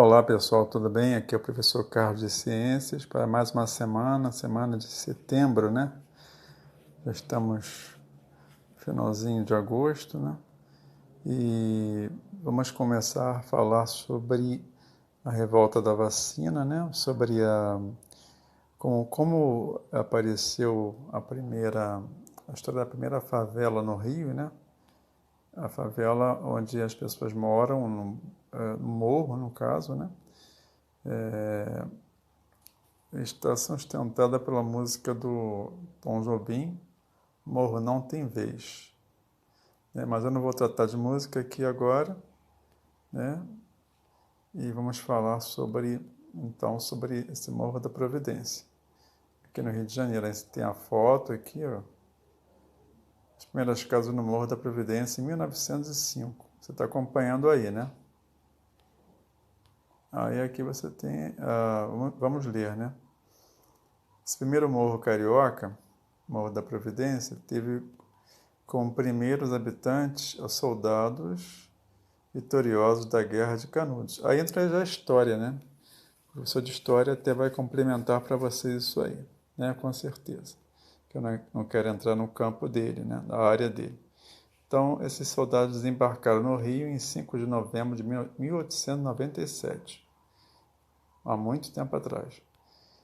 Olá pessoal, tudo bem? Aqui é o professor Carlos de Ciências para mais uma semana de setembro, né? Já estamos no finalzinho de agosto, né? E vamos começar a falar sobre a revolta da vacina, né? Sobre como apareceu a história da primeira favela no Rio, né? A favela onde as pessoas moram, no morro, no caso, né? Está sustentada pela música do Tom Jobim, Morro Não Tem Vez. Mas eu não vou tratar de música aqui agora, né? E vamos falar então, sobre esse Morro da Providência. Aqui no Rio de Janeiro, a gente tem a foto aqui, ó. As primeiras casas no Morro da Providência, em 1905. Você está acompanhando aí, né? Aí aqui você tem, vamos ler, né? Esse primeiro morro carioca, Morro da Providência, teve como primeiros habitantes os soldados vitoriosos da Guerra de Canudos. Aí entra já a história, né? O professor de história até vai complementar para vocês isso aí, né? Com certeza. Que eu não quero entrar no campo dele, né? Na área dele. Então, esses soldados desembarcaram no Rio em 5 de novembro de 1897, há muito tempo atrás.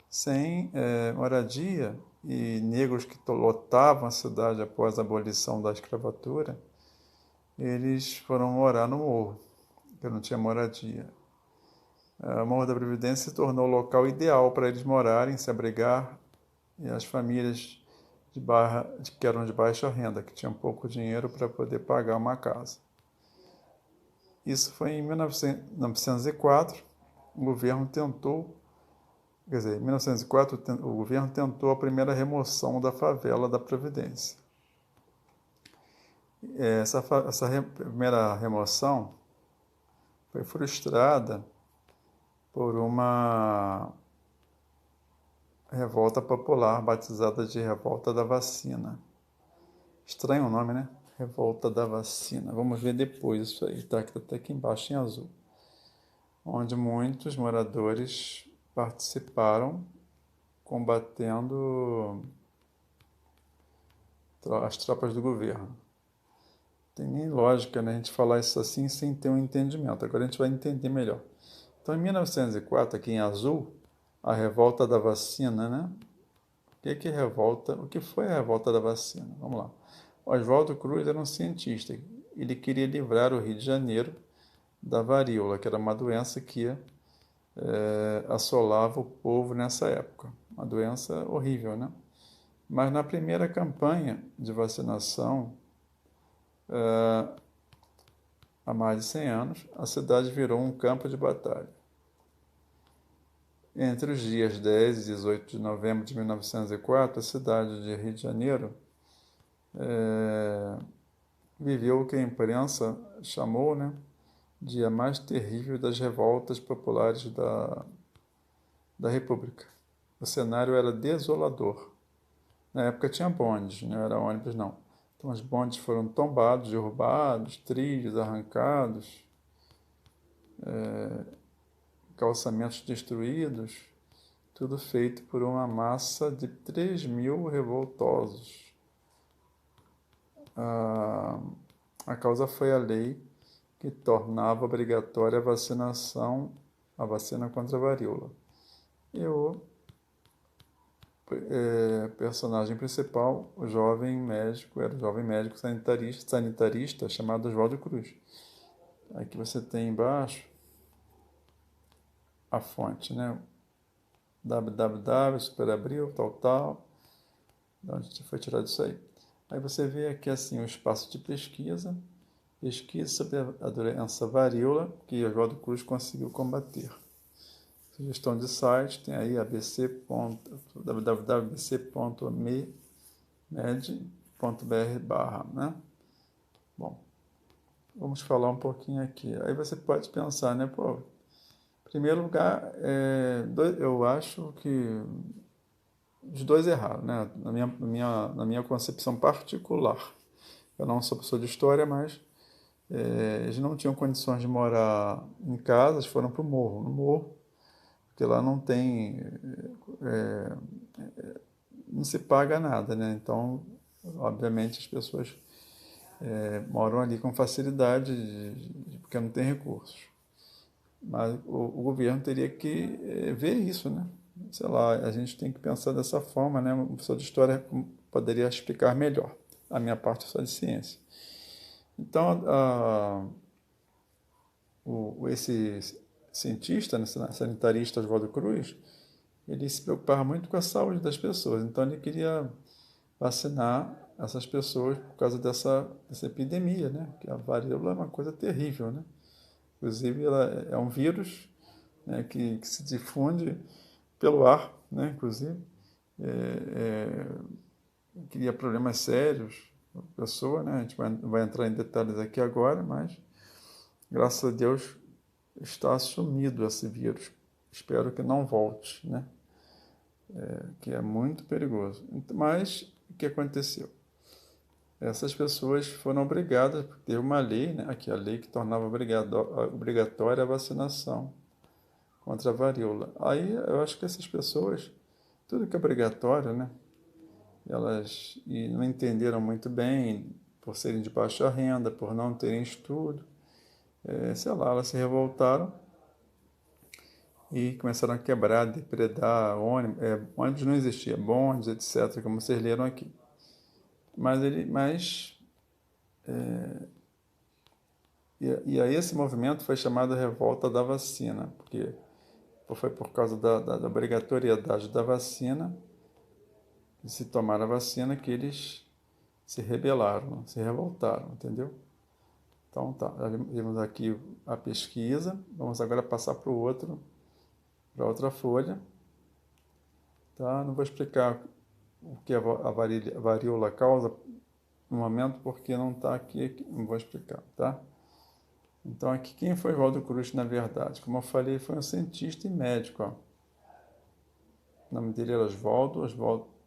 Sem moradia e negros que lotavam a cidade após a abolição da escravatura, eles foram morar no morro, que não tinha moradia. O Morro da Previdência se tornou o local ideal para eles morarem, se abrigar, e as famílias que eram de baixa renda, que tinham pouco dinheiro para poder pagar uma casa. Isso foi em 1904, o governo tentou, em 1904 o governo tentou a primeira remoção da favela da Providência. Essa primeira remoção foi frustrada por uma revolta popular batizada de Revolta da Vacina. Estranho o nome, né? Revolta da Vacina. Vamos ver depois isso aí, tá? Que tá até aqui embaixo em azul. Onde muitos moradores participaram combatendo as tropas do governo. Tem nem lógica, né, a gente falar isso assim sem ter um entendimento. Agora a gente vai entender melhor. Então, em 1904, aqui em azul, a revolta da vacina, né? O que foi a revolta da vacina? Vamos lá. Oswaldo Cruz era um cientista. Ele queria livrar o Rio de Janeiro da varíola, que era uma doença que assolava o povo nessa época. Uma doença horrível, né? Mas na primeira campanha de vacinação, há mais de 100 anos, a cidade virou um campo de batalha. Entre os dias 10 e 18 de novembro de 1904, a cidade de Rio de Janeiro viveu o que a imprensa chamou, né, de a mais terrível das revoltas populares da República. O cenário era desolador. Na época tinha bondes, não era ônibus não. Então os bondes foram tombados, derrubados, trilhos arrancados, calçamentos destruídos, tudo feito por uma massa de 3.000 revoltosos. A causa foi a lei que tornava obrigatória a vacina contra a varíola. E o personagem principal, era o jovem médico sanitarista chamado Oswaldo Cruz. Aqui você tem embaixo a fonte, né? www, Superabril, tal, de onde foi tirado isso aí. Aí você vê aqui assim o espaço de pesquisa sobre a doença varíola que Oswaldo Cruz conseguiu combater. Sugestão de site, tem aí www.abc.med.br/, né? Bom, vamos falar um pouquinho aqui. Aí você pode pensar, né? Pô, em primeiro lugar, eu acho que os dois erraram, né? Na minha concepção particular. Eu não sou professor de história, mas Eles não tinham condições de morar em casa, eles foram para o morro. No morro, porque lá não tem, não se paga nada, né? Então, obviamente, as pessoas moram ali com facilidade, porque não tem recursos. Mas o governo teria que ver isso, né? Sei lá, a gente tem que pensar dessa forma, né? Uma pessoa de história poderia explicar melhor. A minha parte é só de ciência. Então, esse cientista, né, sanitarista Oswaldo Cruz, ele se preocupava muito com a saúde das pessoas. Então, ele queria vacinar essas pessoas por causa dessa epidemia, né? Que a varíola é uma coisa terrível, né? Inclusive, ela é um vírus, né, que se difunde pelo ar, né? Inclusive, cria problemas sérios para a pessoa, né? A gente vai entrar em detalhes aqui agora, mas graças a Deus está sumido esse vírus. Espero que não volte, né? Que é muito perigoso. Mas o que aconteceu? Essas pessoas foram obrigadas, porque teve uma lei, né? Aqui a lei que tornava obrigatória a vacinação contra a varíola. Aí eu acho que essas pessoas, tudo que é obrigatório, né? Elas não entenderam muito bem, por serem de baixa renda, por não terem estudo, sei lá, elas se revoltaram e começaram a quebrar, depredar ônibus. Ônibus não existia, bondes, etc., como vocês leram aqui. Mas e aí esse movimento foi chamado Revolta da Vacina, porque foi por causa da obrigatoriedade da vacina, de se tomar a vacina, que eles se rebelaram, se revoltaram, entendeu? Então tá, já vimos aqui a pesquisa, vamos agora passar para para outra folha, tá? Não vou explicar o que a varíola causa no momento, porque não está aqui, não vou explicar, tá? Então aqui, quem foi Oswaldo Cruz na verdade? Como eu falei, foi um cientista e médico, ó. O nome dele era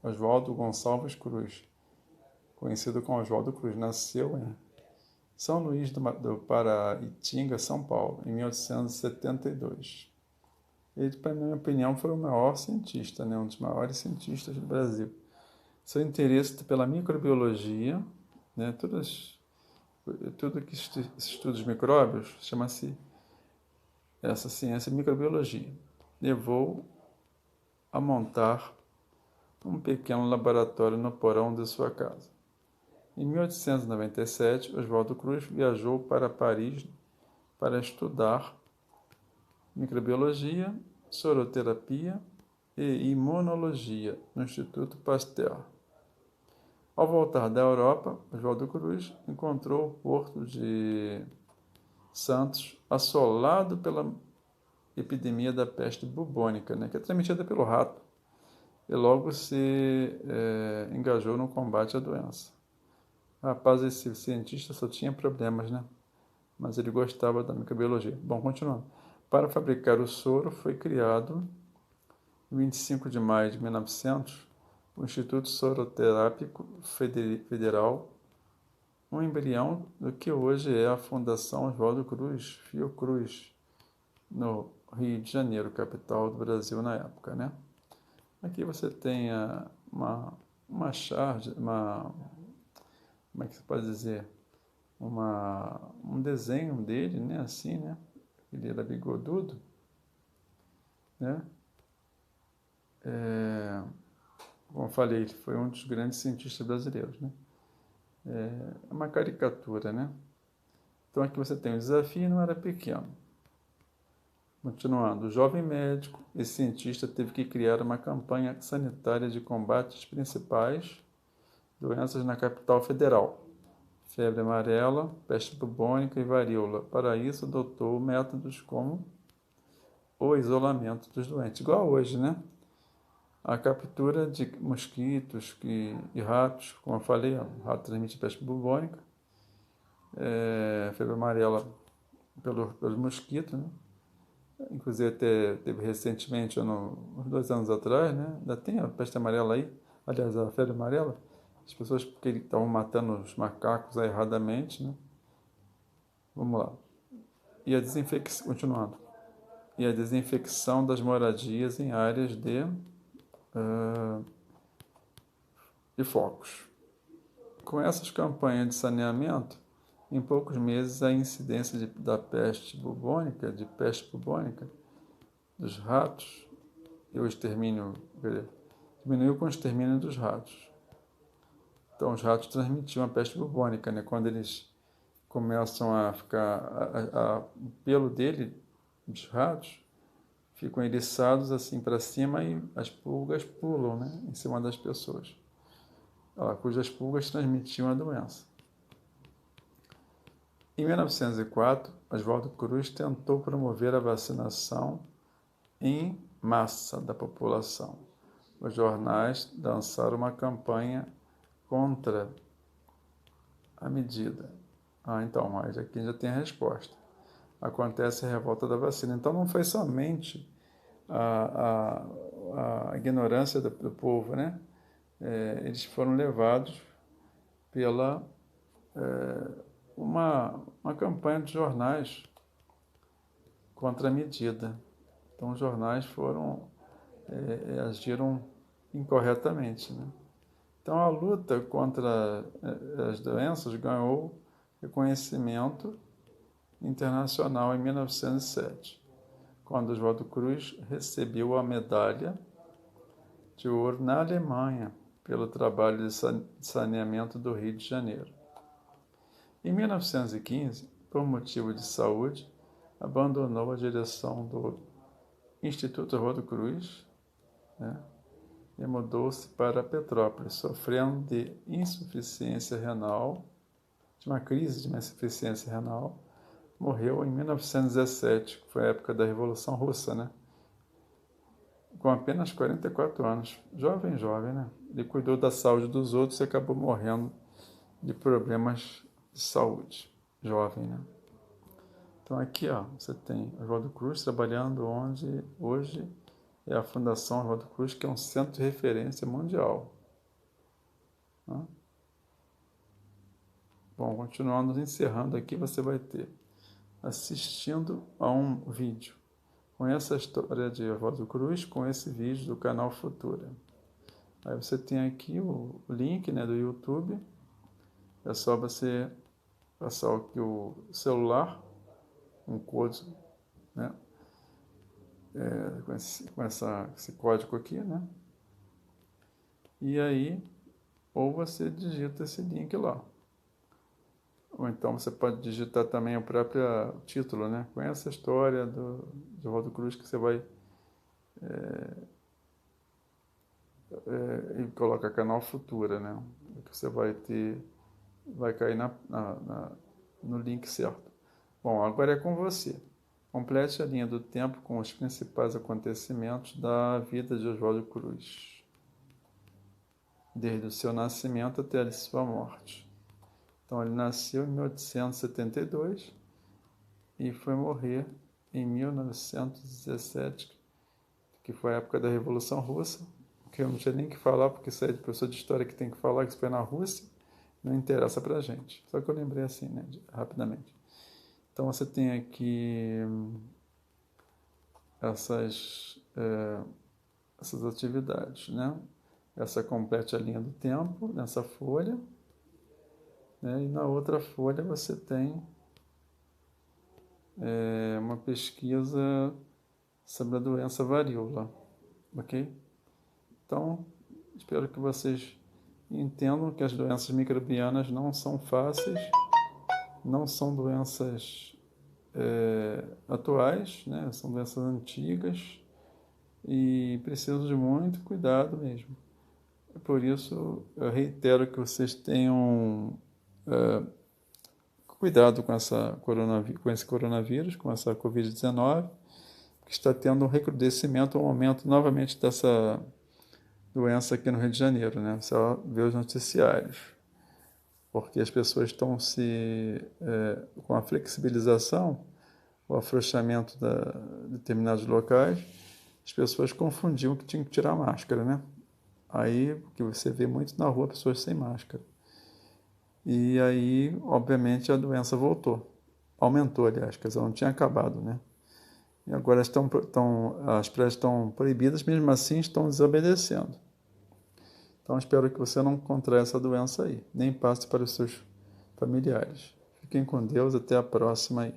Oswaldo Gonçalves Cruz, conhecido como Oswaldo Cruz. Nasceu em São Luís do Paraitinga, São Paulo, em 1872. Ele, para minha opinião, foi o maior cientista, né? Um dos maiores cientistas do Brasil. Seu interesse pela microbiologia, né? Tudo que estuda os micróbios, chama-se essa ciência microbiologia. Levou a montar um pequeno laboratório no porão de sua casa. Em 1897, Oswaldo Cruz viajou para Paris para estudar microbiologia, soroterapia e imunologia no Instituto Pasteur. Ao voltar da Europa, Oswaldo Cruz encontrou o porto de Santos assolado pela epidemia da peste bubônica, né, que é transmitida pelo rato, e logo se engajou no combate à doença. Rapaz, esse cientista só tinha problemas, né? Mas ele gostava da microbiologia. Bom, continuando. Para fabricar o soro, foi criado, em 25 de maio de 1900, o Instituto Soroterápico Federal, um embrião do que hoje é a Fundação Oswaldo Cruz, Fiocruz, no Rio de Janeiro, capital do Brasil na época, né? Aqui você tem uma charge, como é que se pode dizer? Um desenho dele, né? Assim, né? Ele era bigodudo, né? Como eu falei, ele foi um dos grandes cientistas brasileiros, né? É uma caricatura, né? Então aqui você tem o desafio, não era pequeno. Continuando, o jovem médico e cientista teve que criar uma campanha sanitária de combate às principais doenças na capital federal: febre amarela, peste bubônica e varíola. Para isso, adotou métodos como o isolamento dos doentes, igual hoje, né? A captura de mosquitos e ratos, como eu falei, o rato transmite peste bubônica, febre amarela pelos mosquitos, né? Inclusive até teve recentemente, uns 2 anos atrás, né? Ainda tem a peste amarela aí, aliás, a febre amarela, as pessoas porque estavam matando os macacos erradamente, né? Vamos lá. E a continuando. E a desinfecção das moradias em áreas de focos. Com essas campanhas de saneamento, em poucos meses a incidência da peste bubônica, dos ratos, e o extermínio, diminuiu com o extermínio dos ratos. Então, os ratos transmitiam a peste bubônica, né? Quando eles começam a ficar, o pelo dos ratos, ficam eriçados assim para cima e as pulgas pulam, né? Em cima das pessoas, cujas pulgas transmitiam a doença. Em 1904, Oswaldo Cruz tentou promover a vacinação em massa da população. Os jornais lançaram uma campanha contra a medida. Então, mas aqui já tem a resposta. Acontece a revolta da vacina. Então, não foi somente a ignorância do povo, né? Eles foram levados pela uma campanha de jornais contra a medida. Então, os jornais agiram incorretamente, né? Então, a luta contra as doenças ganhou reconhecimento internacional em 1907, quando Oswaldo Cruz recebeu a medalha de ouro na Alemanha pelo trabalho de saneamento do Rio de Janeiro. Em 1915, por motivo de saúde, abandonou a direção do Instituto Oswaldo Cruz, né, e mudou-se para Petrópolis, sofrendo de insuficiência renal, de uma crise de insuficiência renal. Morreu em 1917, que foi a época da Revolução Russa, né? Com apenas 44 anos. Jovem, né? Ele cuidou da saúde dos outros e acabou morrendo de problemas de saúde. Jovem, né? Então aqui, você tem Oswaldo Cruz trabalhando onde hoje é a Fundação Oswaldo Cruz, que é um centro de referência mundial. Bom, continuando, encerrando aqui, você vai ter assistindo a um vídeo. Conheça a história de Oswaldo Cruz com esse vídeo do canal Futura. Aí você tem aqui o link, né, do YouTube. É só você passar aqui o celular, um código, né, com esse código aqui, né? E aí, ou você digita esse link lá. Ou então você pode digitar também o próprio título, né? Conheça a história de Oswaldo Cruz, que você vai e coloca canal Futura, né? Que você vai cair no link certo. Bom, agora é com você. Complete a linha do tempo com os principais acontecimentos da vida de Oswaldo Cruz, desde o seu nascimento até a sua morte. Então, ele nasceu em 1872 e foi morrer em 1917, que foi a época da Revolução Russa, que eu não tinha nem que falar, porque isso é de professor de história que tem que falar, que isso foi na Rússia, não interessa pra gente. Só que eu lembrei assim, né, rapidamente. Então, você tem aqui essas atividades, né? Essa complete a linha do tempo, nessa folha, né? E na outra folha você tem uma pesquisa sobre a doença varíola, ok? Então, espero que vocês entendam que as doenças microbianas não são fáceis, não são doenças atuais, né? São doenças antigas e precisam de muito cuidado mesmo. Por isso, eu reitero que vocês tenham cuidado com esse coronavírus, com essa Covid-19, que está tendo um recrudescimento, um aumento novamente dessa doença aqui no Rio de Janeiro, né? Só ver os noticiários, porque as pessoas estão com a flexibilização, o afrouxamento de determinados locais, as pessoas confundiam que tinham que tirar a máscara, né? Aí, que você vê muito na rua, pessoas sem máscara. E aí, obviamente, a doença voltou. aumentou, aliás, quer dizer, não tinha acabado, né? E agora as prédios estão proibidas, mesmo assim estão desobedecendo. Então, espero que você não contraia essa doença aí, nem passe para os seus familiares. Fiquem com Deus, até a próxima aí.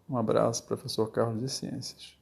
Um abraço, professor Carlos de Ciências.